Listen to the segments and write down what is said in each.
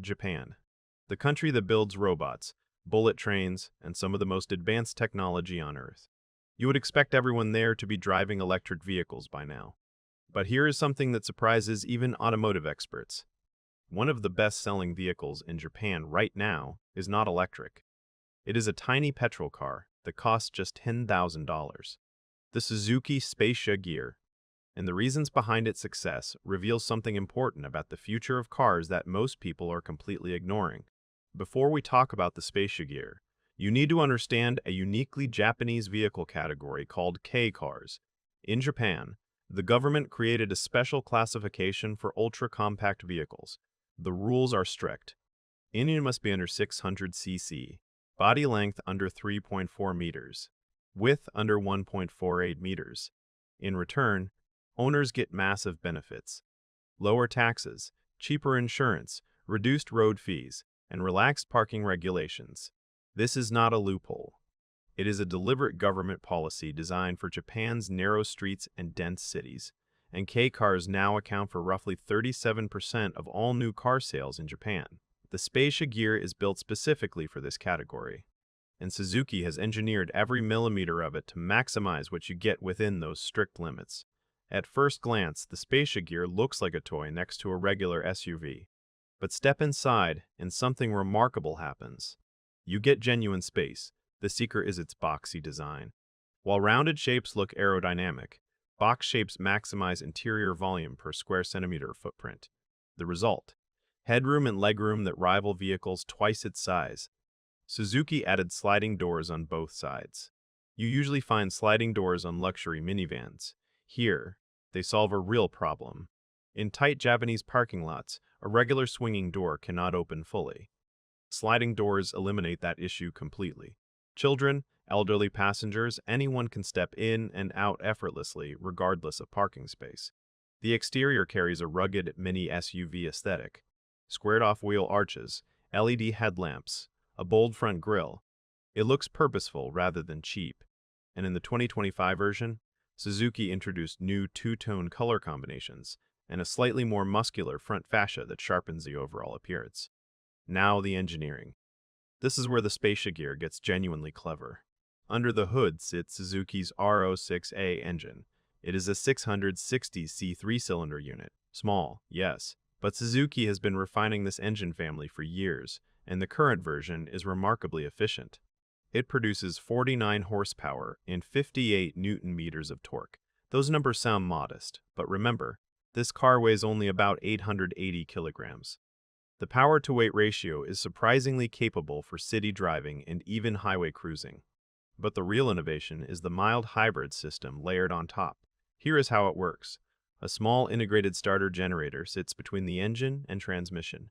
Japan, the country that builds robots, bullet trains, and some of the most advanced technology on Earth. You would expect everyone there to be driving electric vehicles by now. But here is something that surprises even automotive experts. One of the best-selling vehicles in Japan right now is not electric. It is a tiny petrol car that costs just $10,000. The Suzuki Sho-Sho-Kei-Tan-Bi, and the reasons behind its success reveals something important about the future of cars that most people are completely ignoring. Before we talk about the Sho-Sho-Kei-Tan-Bi, you need to understand a uniquely Japanese vehicle category called K cars. In Japan, the government created a special classification for ultra-compact vehicles. The rules are strict. Engine must be under 600 cc, body length under 3.4 meters, width under 1.48 meters. In return, owners get massive benefits: lower taxes, cheaper insurance, reduced road fees, and relaxed parking regulations. This is not a loophole. It is a deliberate government policy designed for Japan's narrow streets and dense cities, and K cars now account for roughly 37% of all new car sales in Japan. The Sho-Sho-Kei-Tan is built specifically for this category, and Suzuki has engineered every millimeter of it to maximize what you get within those strict limits. At first glance, the Sho-Sho-Kei-Tan looks like a toy next to a regular SUV. But step inside, and something remarkable happens. You get genuine space. The secret is its boxy design. While rounded shapes look aerodynamic, box shapes maximize interior volume per square centimeter footprint. The result: headroom and legroom that rival vehicles twice its size. Suzuki added sliding doors on both sides. You usually find sliding doors on luxury minivans. Here, they solve a real problem. In tight Japanese parking lots, a regular swinging door cannot open fully. Sliding doors eliminate that issue completely. Children, elderly passengers, anyone can step in and out effortlessly, regardless of parking space. The exterior carries a rugged mini SUV aesthetic. Squared-off wheel arches, LED headlamps, a bold front grille. It looks purposeful rather than cheap. And in the 2025 version, Suzuki introduced new two-tone color combinations and a slightly more muscular front fascia that sharpens the overall appearance. Now the engineering. This is where the Sho-Sho-Kei-Tan gets genuinely clever. Under the hood sits Suzuki's R06A engine. It is a 660c three-cylinder unit. Small, yes, but Suzuki has been refining this engine family for years, and the current version is remarkably efficient. It produces 49 horsepower and 58 newton-meters of torque. Those numbers sound modest, but remember, this car weighs only about 880 kilograms. The power-to-weight ratio is surprisingly capable for city driving and even highway cruising. But the real innovation is the mild hybrid system layered on top. Here is how it works. A small integrated starter generator sits between the engine and transmission.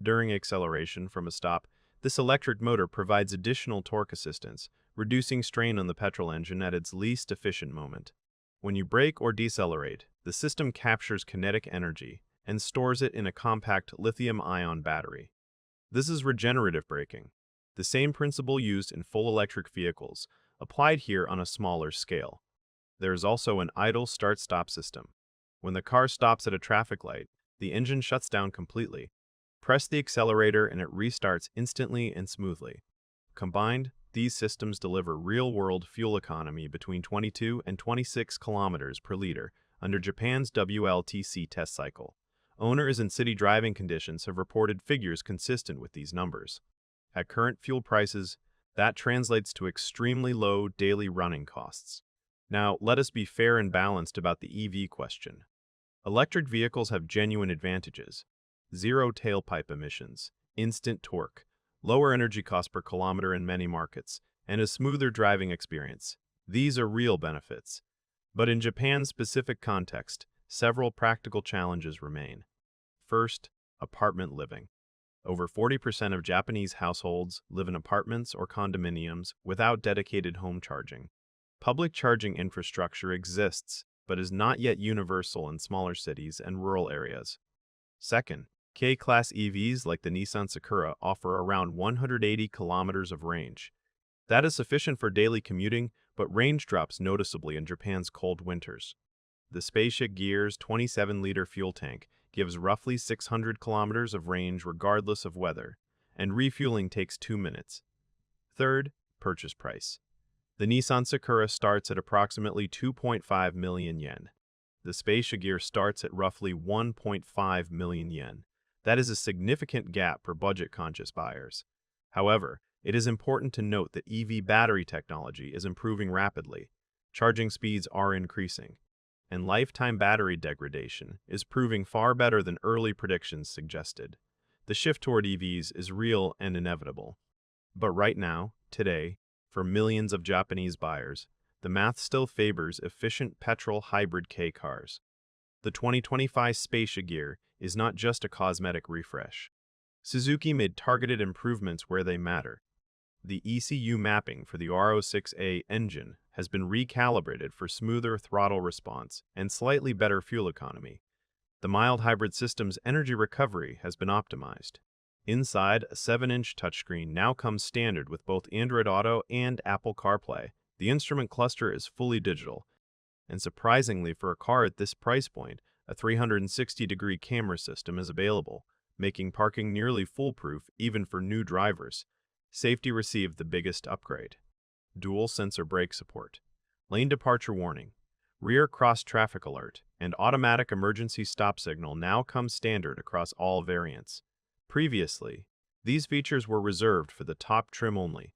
During acceleration from a stop, this electric motor provides additional torque assistance, reducing strain on the petrol engine at its least efficient moment. When you brake or decelerate, the system captures kinetic energy and stores it in a compact lithium-ion battery. This is regenerative braking, the same principle used in full electric vehicles, applied here on a smaller scale. There is also an idle start-stop system. When the car stops at a traffic light, the engine shuts down completely. Press the accelerator and it restarts instantly and smoothly. Combined, these systems deliver real-world fuel economy between 22 and 26 kilometers per liter under Japan's WLTC test cycle. Owners in city driving conditions have reported figures consistent with these numbers. At current fuel prices, that translates to extremely low daily running costs. Now, let us be fair and balanced about the EV question. Electric vehicles have genuine advantages: zero tailpipe emissions, instant torque, lower energy cost per kilometer in many markets, and a smoother driving experience. These are real benefits. But in Japan's specific context, several practical challenges remain. First, apartment living. Over 40% of Japanese households live in apartments or condominiums without dedicated home charging. Public charging infrastructure exists, but is not yet universal in smaller cities and rural areas. Second, K-class EVs like the Nissan Sakura offer around 180 kilometers of range. That is sufficient for daily commuting, but range drops noticeably in Japan's cold winters. The Sho-Sho-Kei-Tan's 27-liter fuel tank gives roughly 600 kilometers of range regardless of weather, and refueling takes 2 minutes. Third, purchase price. The Nissan Sakura starts at approximately 2.5 million yen. The Space Gear starts at roughly 1.5 million yen. That is a significant gap for budget-conscious buyers. However, it is important to note that EV battery technology is improving rapidly. Charging speeds are increasing, and lifetime battery degradation is proving far better than early predictions suggested. The shift toward EVs is real and inevitable. But right now, today, for millions of Japanese buyers, the math still favors efficient petrol hybrid K cars. The 2025 Space Gear is not just a cosmetic refresh. Suzuki made targeted improvements where they matter. The ECU mapping for the R06A engine has been recalibrated for smoother throttle response and slightly better fuel economy. The mild hybrid system's energy recovery has been optimized. Inside, a 7-inch touchscreen now comes standard with both Android Auto and Apple CarPlay. The instrument cluster is fully digital, and surprisingly for a car at this price point, a 360-degree camera system is available, making parking nearly foolproof even for new drivers. Safety received the biggest upgrade. Dual sensor brake support, lane departure warning, rear cross-traffic alert, and automatic emergency stop signal now come standard across all variants. Previously, these features were reserved for the top trim only.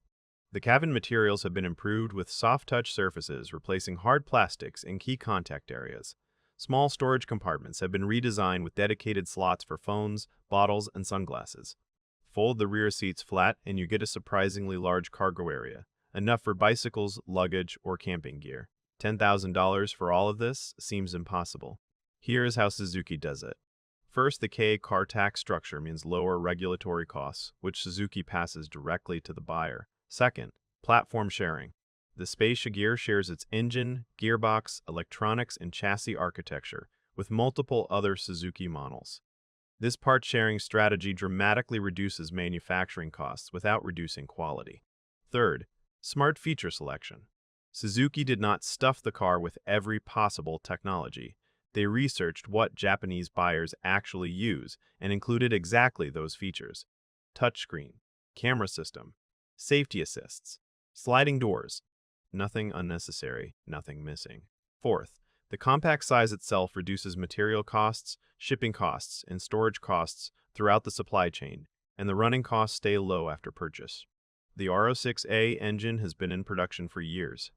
The cabin materials have been improved with soft-touch surfaces replacing hard plastics in key contact areas. Small storage compartments have been redesigned with dedicated slots for phones, bottles, and sunglasses. Fold the rear seats flat and you get a surprisingly large cargo area, enough for bicycles, luggage, or camping gear. $10,000 for all of this seems impossible. Here is how Suzuki does it. First, the K car tax structure means lower regulatory costs, which Suzuki passes directly to the buyer. Second, platform sharing. The Space Gear shares its engine, gearbox, electronics, and chassis architecture with multiple other Suzuki models. This part-sharing strategy dramatically reduces manufacturing costs without reducing quality. Third, smart feature selection. Suzuki did not stuff the car with every possible technology. They researched what Japanese buyers actually use and included exactly those features. Touchscreen, camera system, safety assists, sliding doors. Nothing unnecessary, nothing missing. Fourth, the compact size itself reduces material costs, shipping costs, and storage costs throughout the supply chain, and the running costs stay low after purchase. The R06A engine has been in production for years.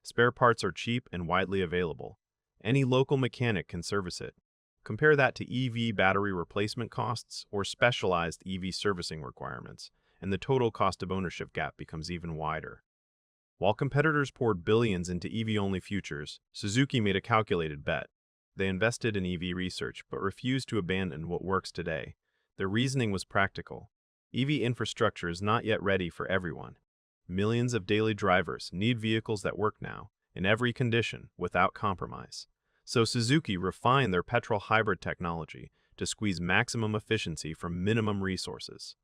Spare parts are cheap and widely available. Any local mechanic can service it. Compare that to EV battery replacement costs or specialized EV servicing requirements, and the total cost of ownership gap becomes even wider. While competitors poured billions into EV-only futures, Suzuki made a calculated bet. They invested in EV research but refused to abandon what works today. Their reasoning was practical. EV infrastructure is not yet ready for everyone. Millions of daily drivers need vehicles that work now, in every condition, without compromise. So Suzuki refined their petrol hybrid technology to squeeze maximum efficiency from minimum resources.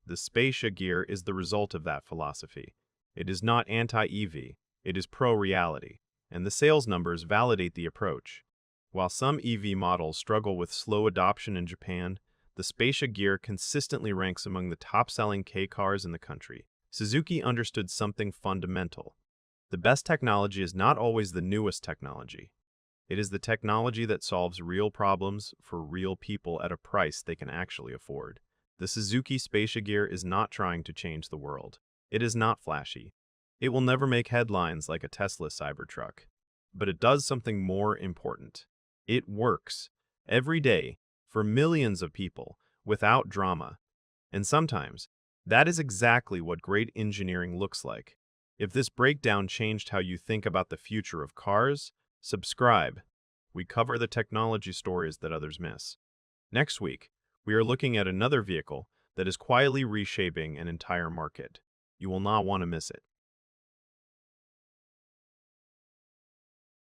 The Space Gear is the result of that philosophy. It is not anti-EV, it is pro-reality, and the sales numbers validate the approach. While some EV models struggle with slow adoption in Japan, the Space Gear consistently ranks among the top-selling K cars in the country. Suzuki understood something fundamental. The best technology is not always the newest technology. It is the technology that solves real problems for real people at a price they can actually afford. The Suzuki Space Gear is not trying to change the world. It is not flashy. It will never make headlines like a Tesla Cybertruck. But it does something more important. It works every day for millions of people without drama. And sometimes, that is exactly what great engineering looks like. If this breakdown changed how you think about the future of cars, subscribe. We cover the technology stories that others miss. Next week, we are looking at another vehicle that is quietly reshaping an entire market. You will not want to miss it.